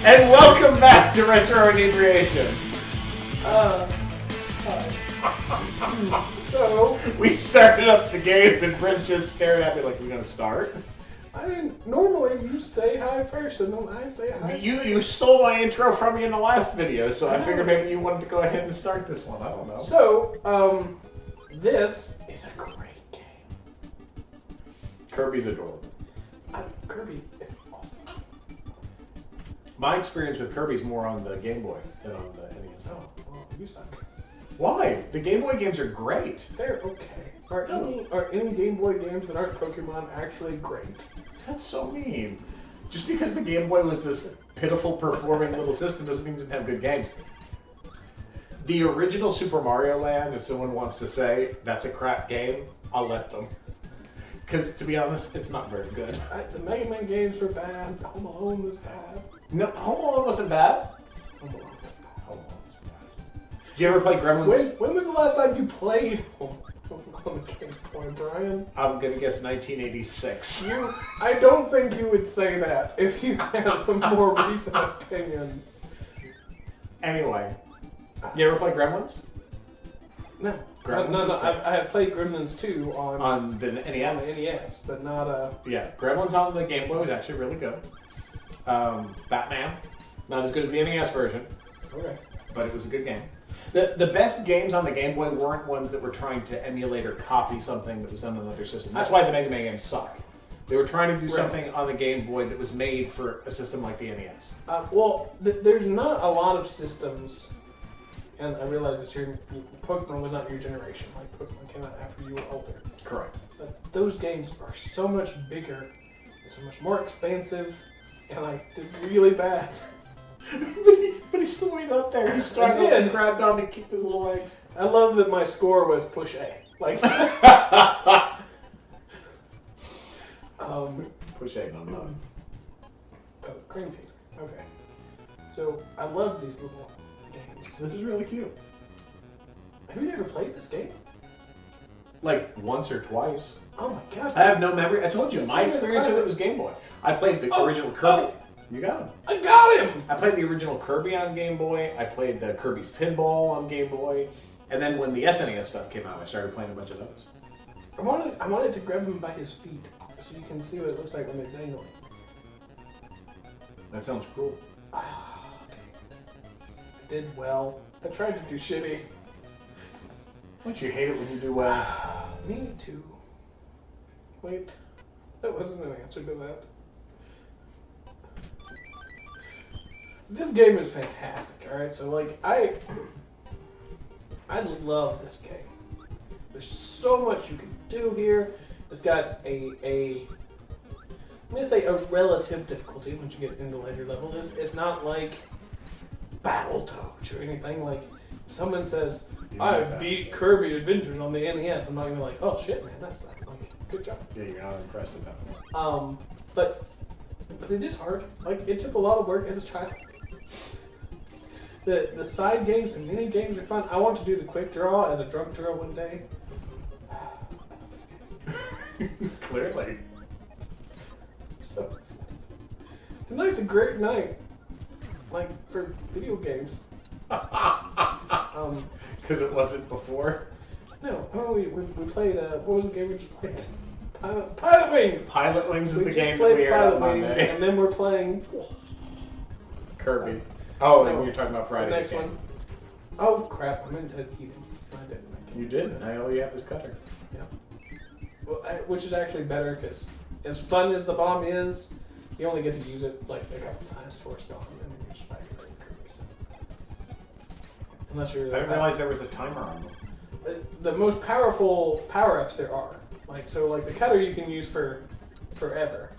And welcome back to Retro Inebriation. So, we started up the game and Brent's just stared at me like, we're gonna start? I mean, normally you say hi first and then I say hi. You stole my intro from me in the last video, so I figured maybe you wanted to go ahead and start this one. I don't know. So, this is a great game. Kirby's adorable. Kirby is awesome. My experience with Kirby's more on the Game Boy than on the NES. Oh, well, you suck. Why? The Game Boy games are great. They're okay. Are any Game Boy games that aren't Pokemon actually great? That's so mean. Just because the Game Boy was this pitiful performing little system doesn't mean it didn't have good games. The original Super Mario Land, if someone wants to say that's a crap game, I'll let them. Because, to be honest, it's not very good. The Mega Man games were bad. Home Alone was bad. No, Home Alone wasn't bad. Home Alone was bad. Home Alone was bad. Did you ever play Gremlins? When was the last time you played Home Alone Game Boy, Brian? I'm going to guess 1986. I don't think you would say that if you had a more recent opinion. Anyway, you ever play Gremlins? No. Gremlins No. I have played Gremlins 2 on the NES. On the NES, but not Yeah, Gremlins on the Game Boy was actually really good. Batman, not as good as the NES version. Okay. But it was a good game. The best games on the Game Boy weren't ones that were trying to emulate or copy something that was done on another system. That's why the Mega Man games suck. They were trying to do something on the Game Boy that was made for a system like the NES. There's not a lot of systems, and I realize that Pokemon was not your generation. Like, Pokemon came out after you were older. Correct. But those games are so much bigger, and so much more expansive, and I did really bad. but he still went up there. He struggled and grabbed on and kicked his little legs. I love that my score was push A. Like, push A, no. Oh, cream tea. Okay. So I love these little games. This is really cute. Have you ever played this game? Like once or twice. Oh my god. I have no memory. I told you, my experience with it was Game Boy. I played the original Kirby. You got him. I got him! I played the original Kirby on Game Boy. I played the Kirby's Pinball on Game Boy. And then when the SNES stuff came out, I started playing a bunch of those. I wanted to grab him by his feet so you can see what it looks like when they're dangling. That sounds cruel. I did well. I tried to do shitty. Don't you hate it when you do well? Me too. Wait, that wasn't an answer to that. This game is fantastic, alright? So, like, I love this game. There's so much you can do here. It's got I'm gonna say a relative difficulty once you get into later levels. It's not like Battletoads or anything. Like, if someone says, I beat Kirby Adventures on the NES, I'm not gonna be like, oh shit, man, that's like, good job. Yeah, you're not impressed with that one. But it is hard. Like, it took a lot of work as a child. The side games and mini games are fun. I want to do the quick draw as a drunk draw one day. Clearly. So excited. Tonight's a great night. Like, for video games. Because it wasn't before? No, we played, what was the game we just played? Pilot Wings! Pilot Wings is the game that we aired on Monday. And then we're playing Kirby. Oh, and you're talking about Friday's next game. one. Oh crap! I meant to eat it. I didn't. You did. And all you have is cutter. Yeah. Well, which is actually better because as fun as the bomb is, you only get to use it like a couple times before it's gone, and then you're just back to Kirby. So. Unless you're. I didn't realize there was a timer on them. The most powerful power-ups there are. Like the cutter you can use for forever.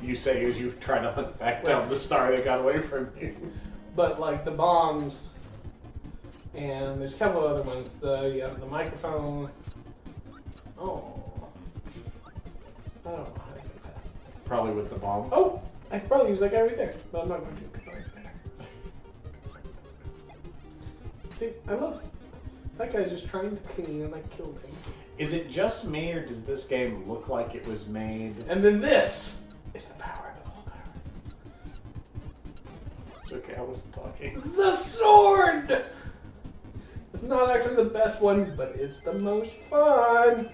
You say as you try to hunt back down the star that got away from you. But like the bombs, and there's a couple other ones. The microphone. Oh, I don't know how to get that. Probably with the bomb. Oh, I could probably use that guy right there, but I'm not going to. See, I love that guy's just trying to clean, and I killed him. Is it just me, or does this game look like it was made? And then this is the power of all It's okay, I wasn't talking. The sword! It's not actually the best one, but it's the most fun.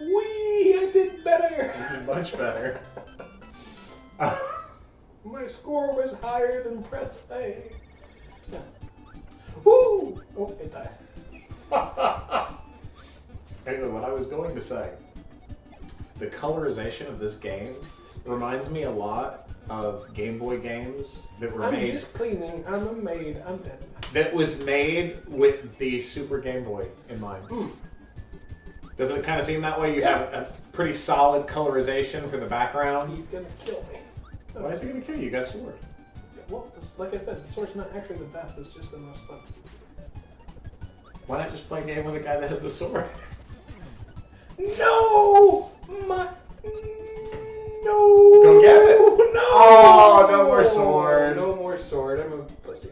Wee! I did better. You did much better. My score was higher than press A. Yeah. Woo! Oh, it died. Anyway, what I was going to say, the colorization of this game reminds me a lot of Game Boy games that were I'm made. just cleaning. I'm a maid. I'm dead. That was made with the Super Game Boy in mind. Doesn't it kind of seem that way? You have a pretty solid colorization for the background. He's gonna kill me. Why is he going to kill you? You got a sword. Well, like I said, the sword's not actually the best. It's just the most fun. Why not just play a game with a guy that has a sword? No! No! Go get it! No! Oh, no more sword. No more sword. I'm a pussy.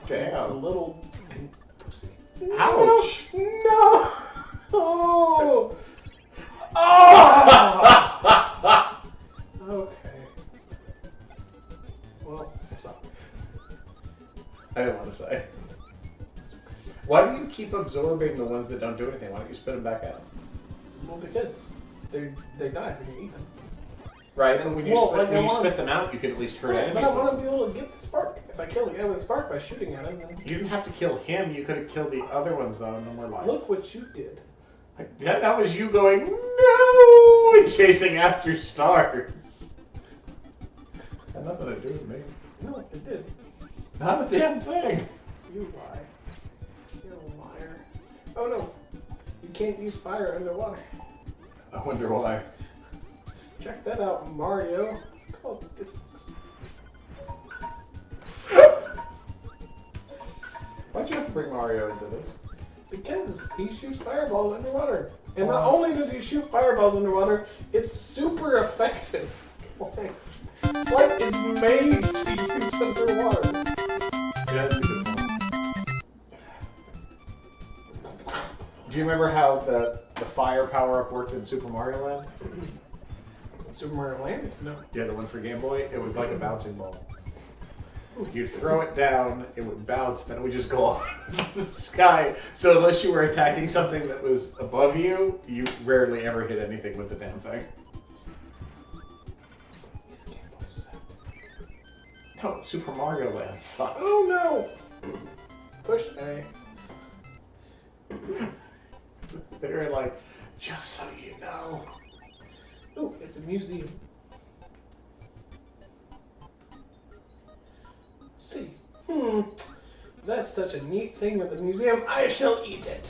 Damn. A little pussy. Ouch! No! Oh! Oh! Okay. Well, it's not. I didn't want to say. Why do you keep absorbing the ones that don't do anything? Why don't you spit them back out? Well, because they die when you eat them. Right, and when you, Well, spit them out, you can at least hurt enemies. But I want to be able to get the spark. If I kill the guy with the spark by shooting at him, then... You didn't have to kill him, you could have killed the other ones though, no more life. Look what you did. Yeah, that was you going, no! And chasing after stars. Had nothing to do with me. No, it did. Not a damn thing. You lie. You're a liar. Oh no. You can't use fire underwater. I wonder why. Check that out, Mario. It's called physics. Why'd you have to bring Mario into this? Because he shoots fireballs underwater. And not only does he shoot fireballs underwater, it's super effective. What is made to be used underwater? Yeah, that's a good one. Do you remember how the fire power-up worked in Super Mario Land? Super Mario Land? No. Yeah, the one for Game Boy. It was like a bouncing ball. You'd throw it down, it would bounce, then it would just go off into the sky. So unless you were attacking something that was above you, you rarely ever hit anything with the damn thing. This Game Boy sucked. No, Super Mario Land sucked. Oh no! Push A. They were like, just so you know. Ooh, it's a museum. See. That's such a neat thing with the museum. I shall eat it.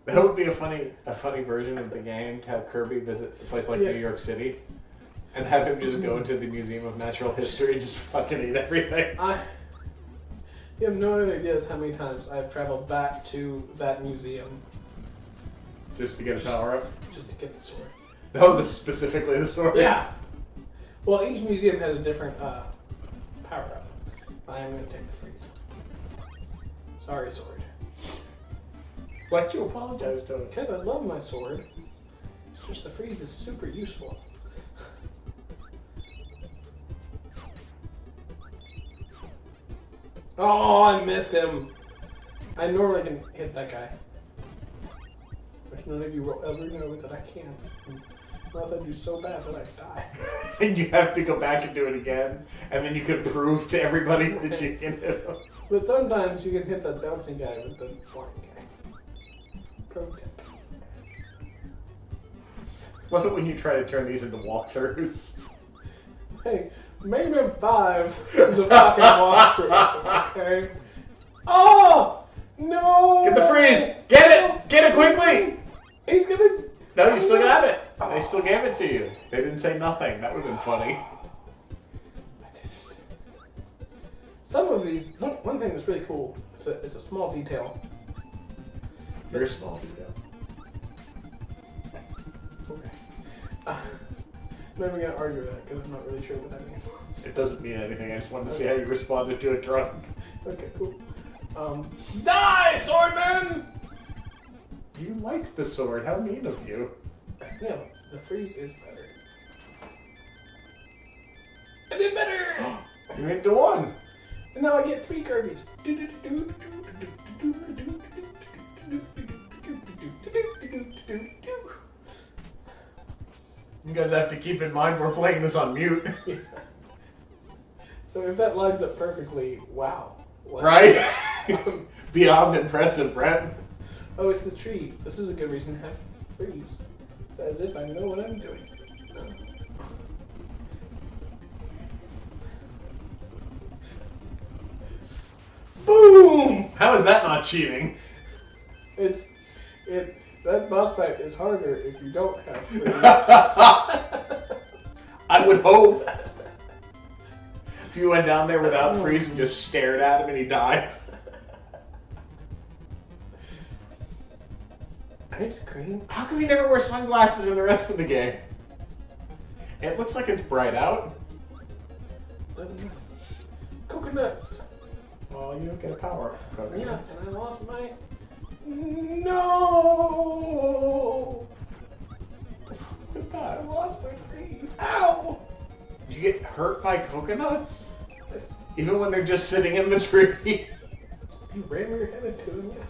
That would be a funny version of the game to have Kirby visit a place like New York City and have him just go into the Museum of Natural History and just fucking eat everything. You have no idea how many times I've traveled back to that museum. Just to get a power up? Just to get the sword. Oh, specifically the sword? Yeah. Well, each museum has a different power up. I am going to take the freeze. Sorry, sword. Why'd you apologize to him? Because I love my sword. It's just the freeze is super useful. Oh, I missed him. I normally can hit that guy. But none of you will ever know that I can't. Not that I do so bad that I die. And you have to go back and do it again, and then you can prove to everybody that you can hit him. But sometimes you can hit that bouncing guy with the flying guy. Pro tip. Love it when you try to turn these into walkthroughs. Hey, Mega 5 is a fucking walkthrough, okay? Oh! No! Get the freeze! Get it! Get it quickly! He's gonna... No, you still got it. They still gave it to you. They didn't say nothing. That would have been funny. Some of these... One thing that's really cool, it's a small detail. Very small detail. Okay. I'm not even going to argue that because I'm not really sure what that means. It doesn't mean anything. I just wanted to see how you responded to a drunk. Okay, cool. Die, swordman! You liked the sword. How mean of you. Yeah, the freeze is better. I did better! You made it to 1. And now I get 3 Kirby's. You guys have to keep in mind we're playing this on mute. Yeah. So if that lines up perfectly, wow. Right? Beyond impressive, Brent. Oh, it's the tree. This is a good reason to have freeze. It's as if I know what I'm doing. Boom! How is that not cheating? That boss fight is harder if you don't have freeze. I would hope. If you went down there without freeze and just stared at him and he died. Ice cream? How come you never wear sunglasses in the rest of the game? It looks like it's bright out. Doesn't matter. Coconuts. Well, you don't get a power up from Yeah, coconuts. and I lost my... No! What's that? I lost my freeze. Ow! You get hurt by coconuts? Yes. Even when they're just sitting in the tree? You ram your head into them, yeah.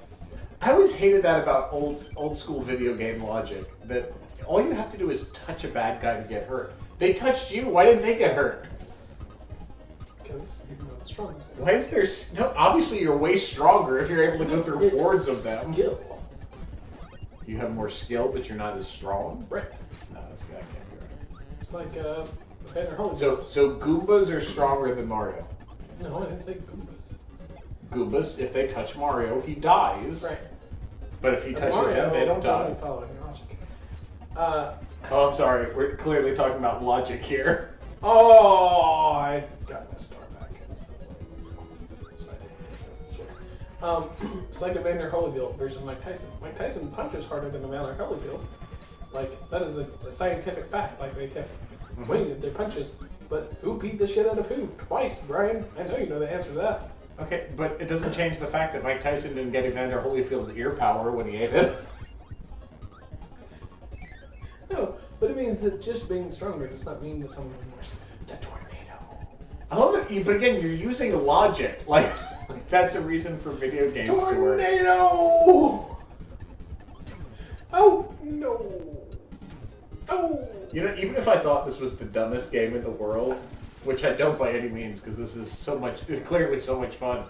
I always hated that about old school video game logic. That all you have to do is touch a bad guy to get hurt. They touched you. Why didn't they get hurt? Because you're not strong. Why is there... No, obviously you're way stronger if you're able to go through It's hordes of them. Skill. You have more skill, but you're not as strong? Right. No, that's good. I can't be right. It's like Vander Holy. So Goombas are stronger than Mario. No, I didn't say Goombas. Goombas, if they touch Mario, he dies. Right. But if he touches Mario them, they don't die. doesn't follow your logic. Oh, I'm sorry. We're clearly talking about logic here. Oh, I got my star back. It's like a Vander Holyfield versus Mike Tyson. Mike Tyson punches harder than a Vander Holyfield. Like, that is a scientific fact. Like, they kept weighted their punches. But who beat the shit out of who? Twice, Brian. I know you know the answer to that. Okay, but it doesn't change the fact that Mike Tyson didn't get Evander Holyfield's ear power when he ate it. No, but it means that just being stronger does not mean that someone worse. The tornado. I love that, but again, you're using logic. Like that's a reason for video games to work. Tornado! Oh, no. Oh! You know, even if I thought this was the dumbest game in the world, which I don't by any means, because this is clearly so much fun,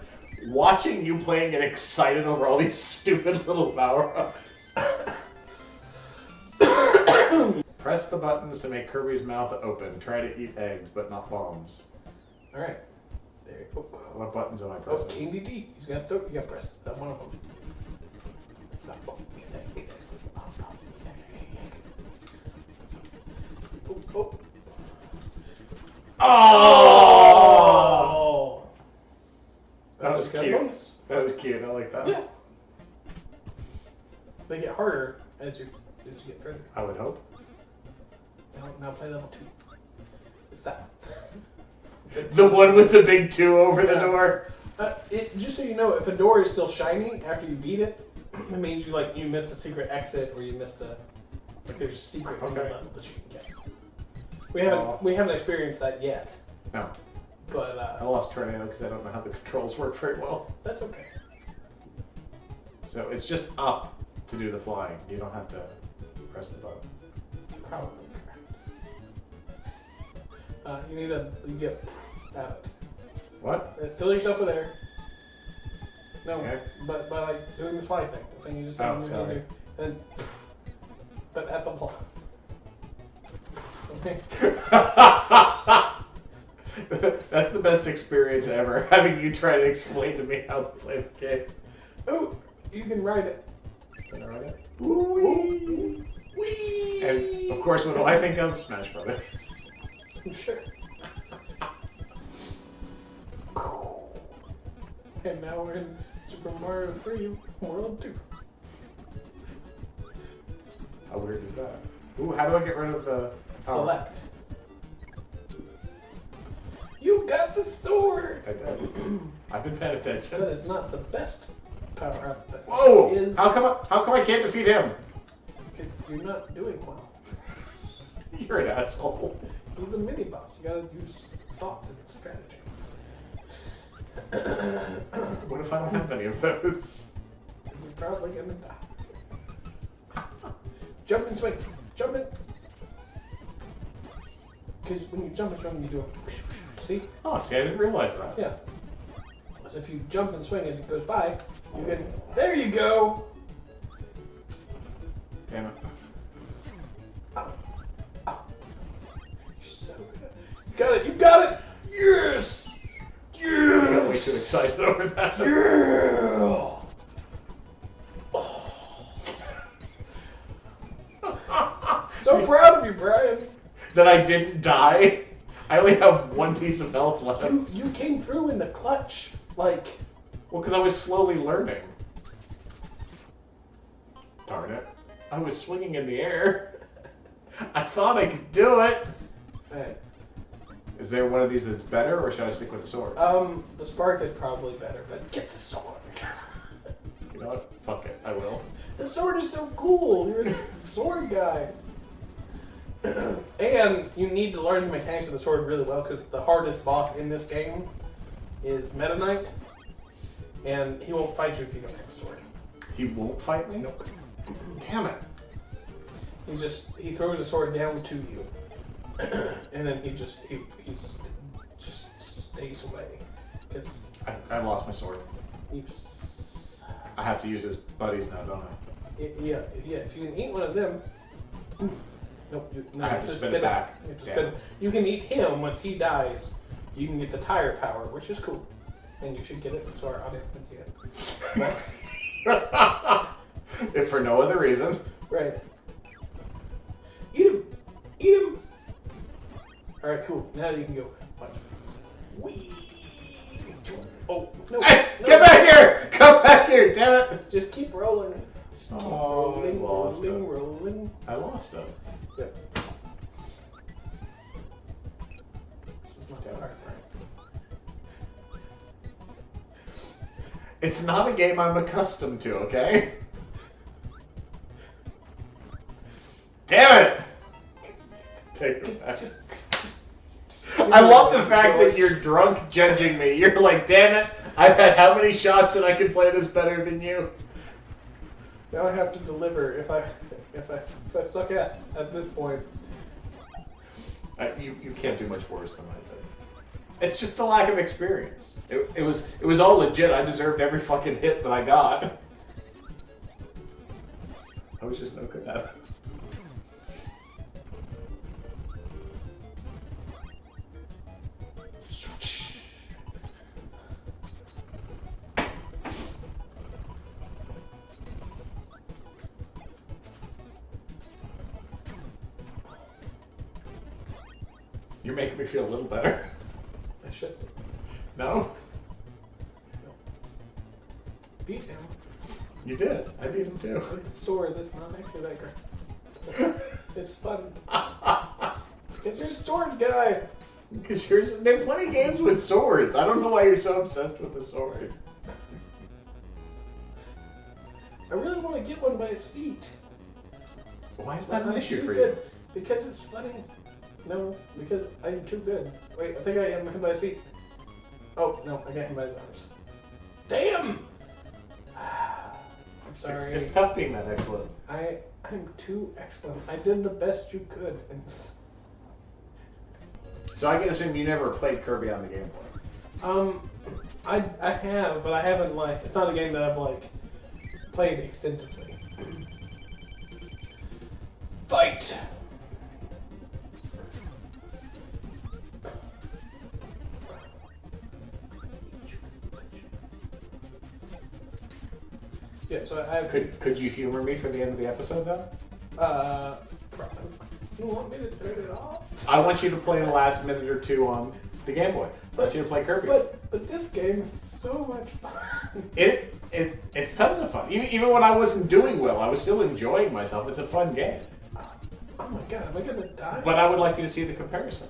watching you play and get excited over all these stupid little power-ups. Press the buttons to make Kirby's mouth open. Try to eat eggs, but not bombs. Alright. There you go. What buttons am I Oh, pressing? King DD. He's got to you got to press that one of them. Oh. Oh! That was got a cute. bonus. That was cute. I like that. Yeah. They get harder as you get further. I would hope. Now play level 2. It's that. The one with the big 2 over the door. Just so you know, if a door is still shiny after you beat it, it means you missed a secret exit or you missed there's a secret in the level that you can get. We haven't experienced that yet. No. But I lost Tornado because I don't know how the controls work very well. that's okay. So it's just up to do the flying. You don't have to press the button. Probably correct. You get out. What? Fill yourself with air. No, Okay. but like doing the fly thing. The thing you just said you're gonna do. And but at the ball. Okay. That's the best experience ever, having you try to explain to me how to play the game. Oh, you can ride it. Can I ride it? Whee! Whee! And of course, what do I think of? Smash Brothers. Sure. And now we're in Super Mario 3 World 2. How weird is that? Ooh, how do I get rid of the power? Select. You got the sword! I've been paying attention. That is not the best power up, but Whoa! is How come I can't defeat him? because you're not doing well. You're an asshole. He's a mini boss. You gotta use thought and strategy. What if I don't have any of those? You're probably gonna die. Jump and swing. Jump it. Because when you jump and swing, you do a... See? Oh, see, I didn't realize that. Yeah. So if you jump and swing as it goes by, you can... There you go! Damn it. Ow. Ow. You're so good. You got it! You got it! Yes! I got way too excited over that. Yeah! So proud of you, Brian. That I didn't die. I only have one piece of health left. You came through in the clutch. Like... Well, because I was slowly learning. Darn it. I was swinging in the air. I thought I could do it. Hey. Is there one of these that's better, or should I stick with the sword? The spark is probably better, but get the sword. You know what? Fuck it. I will. The sword is so cool. You're a sword guy. And you need to learn the mechanics of the sword really well, because the hardest boss in this game is Meta Knight, and he won't fight you if you don't have a sword. He won't fight me? Nope. Damn it. He throws a sword down to you, and then he just stays away. Because I lost my sword. he's... I have to use his buddies now, don't I? Yeah. If you can eat one of them. Nope. No, I have to spin it back. You, have to Damn. spin it. You can eat him once he dies. You can get the tire power, which is cool, and you should get it so our audience can see it. If for no other reason. Right. Eat him. Eat him. All right. Cool. Now you can go. Watch. Whee. Oh no! Hey, No. get back here! Come back here! Damn it! Just keep rolling. Just keep rolling, I lost rolling, him. rolling. I lost him. Yep. This is not that hard, right? It's not a game I'm accustomed to, okay? Damn it! Take it back. Just I love the fact that you're drunk judging me. You're like, damn it, I've had how many shots and I can play this better than you? Now I have to deliver. If I suck ass at this point. You can't do much worse than I did. It's just the lack of experience. It was all legit. I deserved every fucking hit that I got. I was just no good at it. You're making me feel a little better. I should. No? Beat him. You did. I beat him too. With the sword, that's not actually that great. It's fun. Because you're a swords guy. Because there are plenty of games with swords. I don't know why you're so obsessed with the sword. I really want to get one by its feet. Why is that an I'm issue too for good. you? Because it's funny. No, because I'm too good. Wait, I think I am him by his feet. Oh, no, I got him by his arms. Damn! I'm sorry. It's tough being that excellent. I'm too excellent. I did the best you could. And So I can assume you never played Kirby on the Game Boy. I have, but I haven't it's not a game that I've played extensively. Fight! Yeah, so I have. Could you humor me for the end of the episode though? You want me to turn it off? I want you to play the last minute or two on the Game Boy. I want you to play Kirby. But this game is so much fun. It's tons of fun. Even when I wasn't doing well, I was still enjoying myself. It's a fun game. Oh my god, am I gonna die? But I would like you to see the comparison.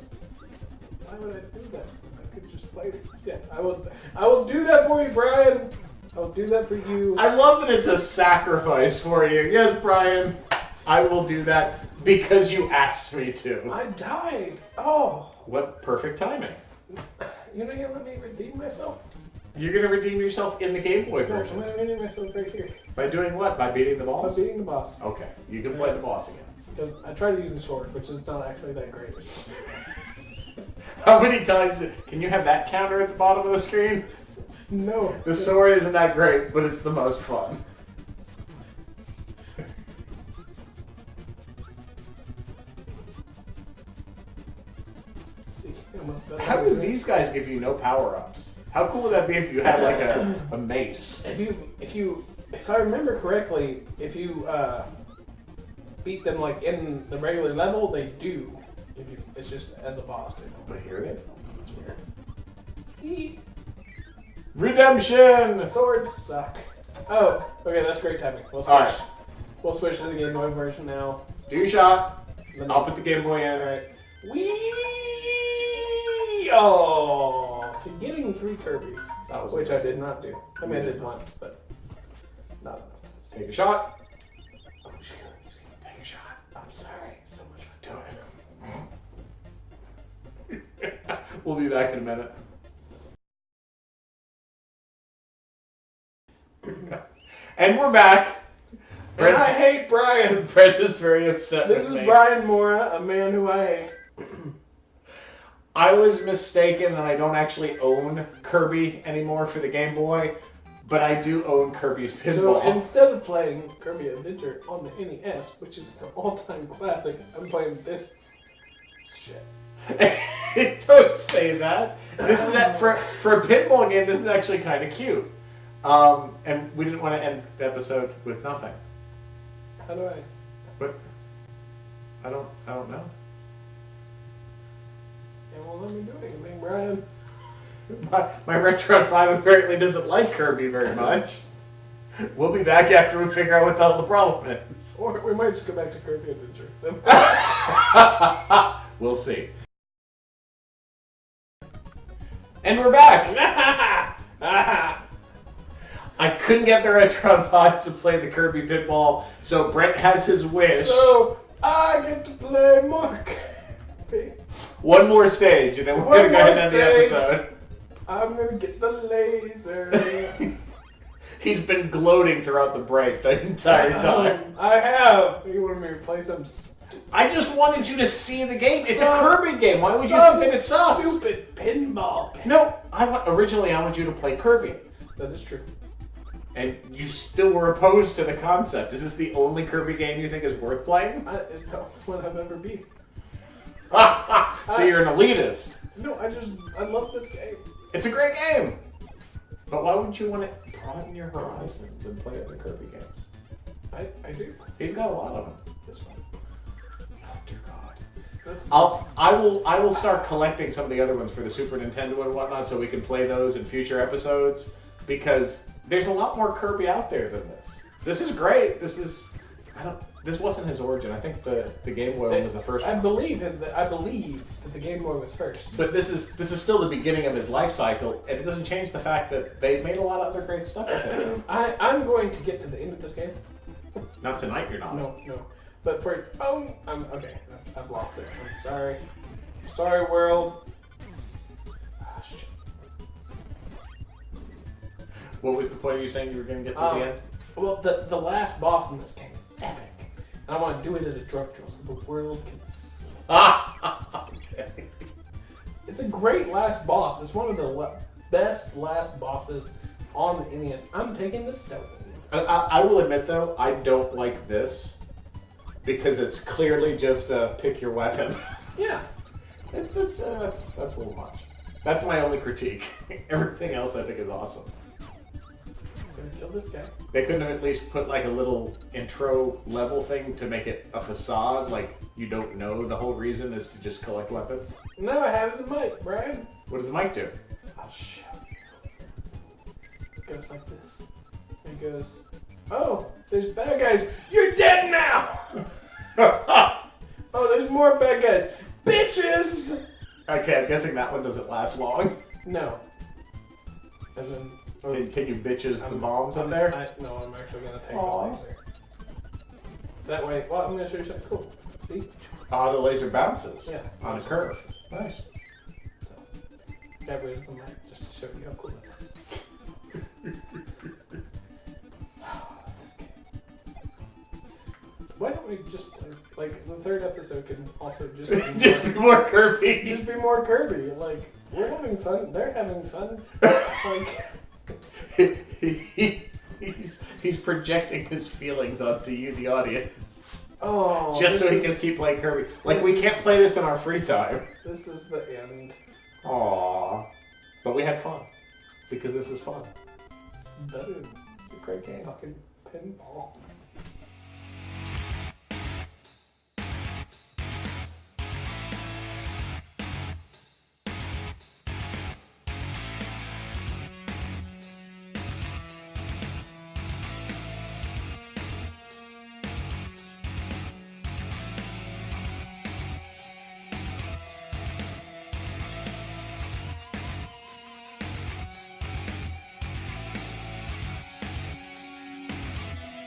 Why would I do that? I could just play it. Yeah, I will do that for you, Brian. I'll do that for you. I love that it's a sacrifice for you. Yes, Brian, I will do that because you asked me to. I died. Oh. What perfect timing. You're not gonna let me redeem myself? You're gonna redeem yourself in the Game Boy No, I'm version. gonna redeem myself right here. By doing what? By beating the boss? By beating the boss. Okay, you can play the boss again. Because I tried to use the sword, which is not actually that great. How many times? Can you have that counter at the bottom of the screen? No. The sword isn't that great, but it's the most fun. See, almost got How it. do these guys give you no power-ups? How cool would that be if you had like a mace? If I remember correctly, if you beat them like in the regular level, they do. It's just as a boss, they don't. But here they go. It's weird. Redemption! The swords suck. Oh, okay, that's great timing. We'll switch. Alright. We'll switch to the Game Boy version now. Do your shot. Let me- I'll put the Game Boy in. Alright. Whee! Oh, to getting 3 Kirby's, That was which I did not do. I mean, I did once, but not enough. Take a shot. Oh, sure. Take a shot. I'm sorry. So much for doing it. We'll be back in a minute. And we're back. And I hate Brian. Brent is very upset This with is me. Brian Mora, a man who I hate. I was mistaken and I don't actually own Kirby anymore for the Game Boy, but I do own Kirby's So Pinball. instead of playing Kirby Adventure on the NES, which is an all-time classic, I'm playing this shit. Don't say that. This is for a pinball game. This is actually kind of cute. And we didn't want to end the episode with nothing. How do I? But I don't know. It won't let me do anything, Brian. My Retro 5 apparently doesn't like Kirby very much. We'll be back after we figure out what the hell the problem is. Or we might just go back to Kirby Adventure. We'll see. And we're back! I couldn't get the Retro 5 to play the Kirby Pinball, so Brent has his wish. So I get to play more Kirby. One more stage, and then we're One gonna go ahead more and end the stage. episode. I'm gonna get the laser. He's been gloating throughout the break the entire time. I have. You want me to play some I just wanted you to see the game. It's a Some- Kirby game. Why would you think that it sucks? stupid pinball game? No, originally I wanted you to play Kirby. That is true. And you still were opposed to the concept. Is this the only Kirby game you think is worth playing? It's the only one I've ever beat. So you're an elitist. No, I love this game. It's a great game. But why wouldn't you want to broaden your horizons and play other Kirby games? I do. He's got a lot of them. This one. Oh dear God. I will start collecting some of the other ones for the Super Nintendo and whatnot, so we can play those in future episodes. Because there's a lot more Kirby out there than this. This is great. This wasn't his origin. I think the Game Boy one was the first I one. believe that the Game Boy was first. But this is still the beginning of his life cycle, and it doesn't change the fact that they've made a lot of other great stuff with it. I'm going to get to the end of this game. Not tonight, you're not. No. But I'm okay. I've lost it. I'm sorry. Sorry, world. Ah, shit. What was the point of you saying you were going to get to the end? Well, the last boss in this game is epic. And I want to do it as a drug drill so the world can see. Okay. It's a great last boss. It's one of the best last bosses on the NES. I'm taking the stone. I will admit though, I don't like this because it's clearly just a pick your weapon. Yeah. That's a little much. That's my only critique. Everything else I think is awesome. Gonna kill this guy. They couldn't have at least put like a little intro level thing to make it a facade, like you don't know the whole reason is to just collect weapons. Now I have the mic, Brian. What does the mic do? I'll show you. It goes like this. It goes, oh, there's bad guys. You're dead now! Oh, there's more bad guys. Bitches! Okay, I'm guessing that one doesn't last long. No. As in, Can you bitches the bombs up there? No, I'm actually going to take Aw. the laser. That way, well, I'm going to show you something cool. See? Ah, the laser bounces. Yeah. On a curve. Nice. got rid of the mic just to show you how cool that is. This game. Why don't we just like the third episode can also just be Just be more Kirby. just be more Kirby. Like we're having fun, they're having fun. Like he's projecting his feelings onto you, the audience. oh, Just so he can keep playing Kirby. Like, we can't play this in our free time. This is the end. Aww. But we had fun. Because this is fun. It's better. It's a great game. Fucking pinball.